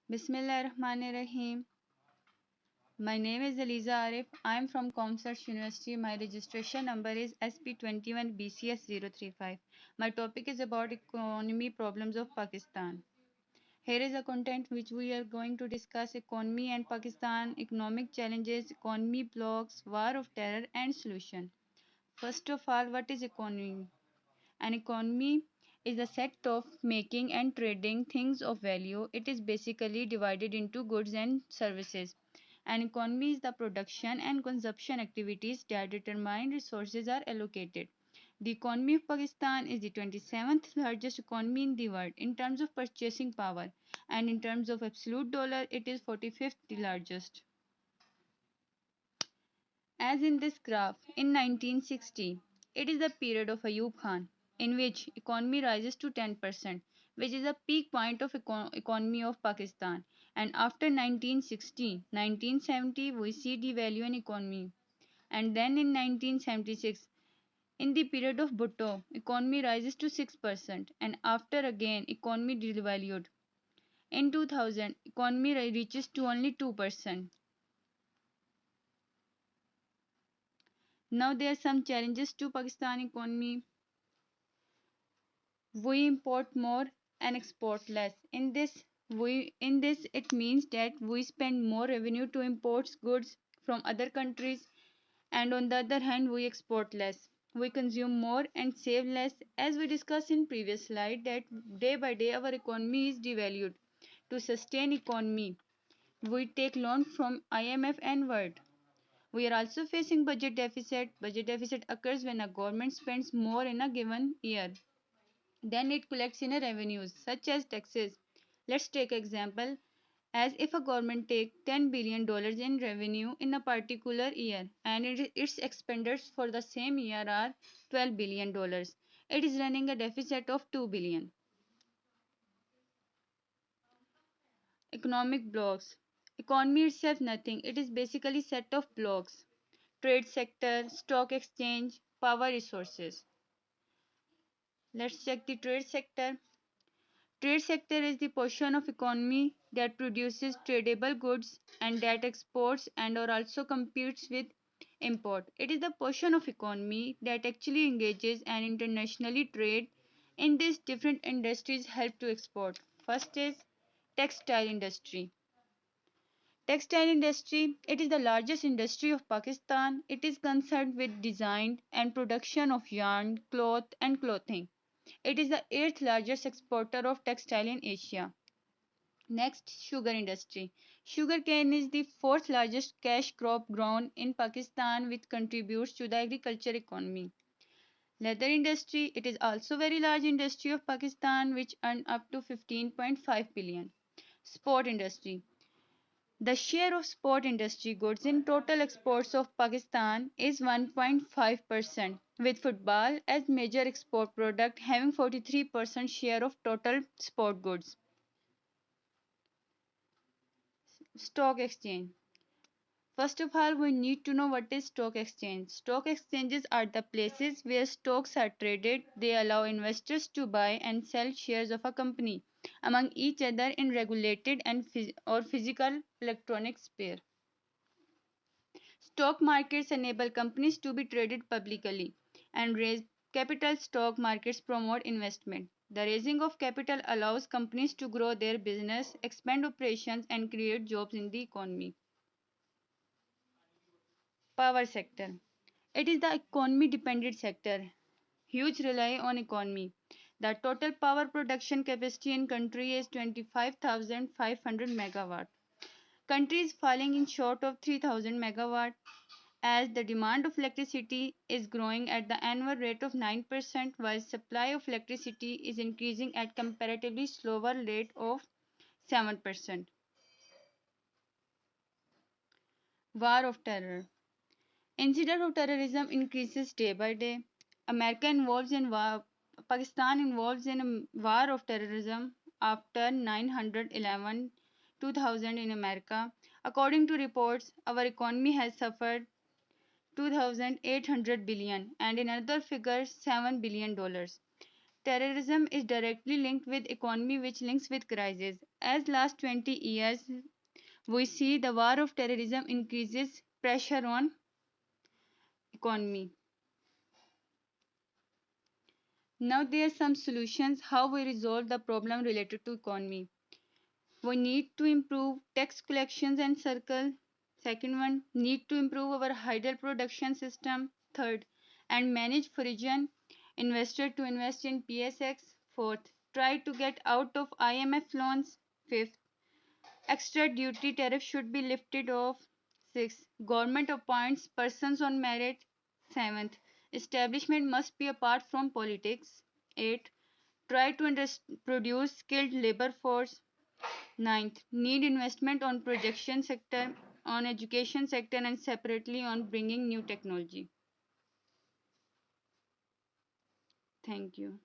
Bismillahirrahmanirrahim. My name is Aliza Arif. I am from Comsearch University. My registration number is SP21BCS035. My topic is about economy problems of Pakistan. Here is a content which we are going to discuss: economy and Pakistan, economic challenges, economy blocks, war of terror, and solution. First of all, what is economy? An economy is a set of making and trading things of value. It is basically divided into goods and services. An economy is the production and consumption activities that determine resources are allocated. The economy of Pakistan is the 27th largest economy in the world in terms of purchasing power, and in terms of absolute dollar, it is 45th the largest. As in this graph, in 1960, it is the period of Ayub Khan, in which economy rises to 10%, which is a peak point of economy of Pakistan. And after 1960, 1970, we see the value in economy. And then in 1976, in the period of Bhutto, economy rises to 6%, and after again economy devalued. In 2000, economy reaches to only 2%. Now there are some challenges to Pakistan economy. We import more and export less. In this it means that we spend more revenue to import goods from other countries, and on the other hand we export less. We consume more and save less. As we discussed in previous slide, that day by day our economy is devalued. To sustain economy, we take loan from IMF and World. We are also facing budget deficit. Budget deficit occurs when a government spends more in a given year than it collects in a revenues, such as taxes. Let's take example, as if a government take $10 billion in revenue in a particular year, and its expenditures for the same year are $12 billion. It is running a deficit of 2 billion. Economic blocks. Economy itself nothing. It is basically set of blocks. Trade sector, stock exchange, power resources. Let's check the trade sector. Trade sector is the portion of economy that produces tradable goods and that exports and or also competes with import. It is the portion of economy that actually engages and internationally trade. In this, different industries help to export. First is textile industry. Textile industry, it is the largest industry of Pakistan. It is concerned with design and production of yarn, cloth and clothing. It is the eighth largest exporter of textile in Asia. Next, sugar industry. Sugarcane is the fourth largest cash crop grown in Pakistan, which contributes to the agriculture economy. Leather industry, it is also very large industry of Pakistan, which earned up to 15.5 billion. Sport industry. The share of sport industry goods in total exports of Pakistan is 1.5%, with football as major export product having 43% share of total sport goods. Stock exchange. First of all, we need to know what is stock exchange. Stock exchanges are the places where stocks are traded. They allow investors to buy and sell shares of a company among each other in regulated and or physical electronic sphere. Stock markets enable companies to be traded publicly and raise capital. Stock markets promote investment. The raising of capital allows companies to grow their business, expand operations, and create jobs in the economy. Power sector. It is the economy dependent sector. Huge rely on economy. The total power production capacity in country is 25,500 megawatt. Country is falling in short of 3,000 megawatt, as the demand of electricity is growing at the annual rate of 9%, while supply of electricity is increasing at comparatively slower rate of 7%. War of terror. Incident of terrorism increases day by day. America involves in war. Pakistan involves in a war of terrorism after 911 2000 in America. According to reports, our economy has suffered 2800 billion, and in another figure $7 billion. terrorism is directly linked with economy which links with crisis. As last 20 years we see the war of terrorism increases pressure on economy. Now there are some solutions how we resolve the problem related to economy. We need to improve tax collections and circle. Second one, need to improve our hydro production system. Third, and manage foreign investor to invest in PSX. Fourth, try to get out of IMF loans. Fifth, extra duty tariff should be lifted off. Sixth, government appoints persons on merit. Seventh, establishment must be apart from politics. Eighth, try to produce skilled labor force. Ninth, need investment on projection sector, on education sector and separately on bringing new technology. Thank you.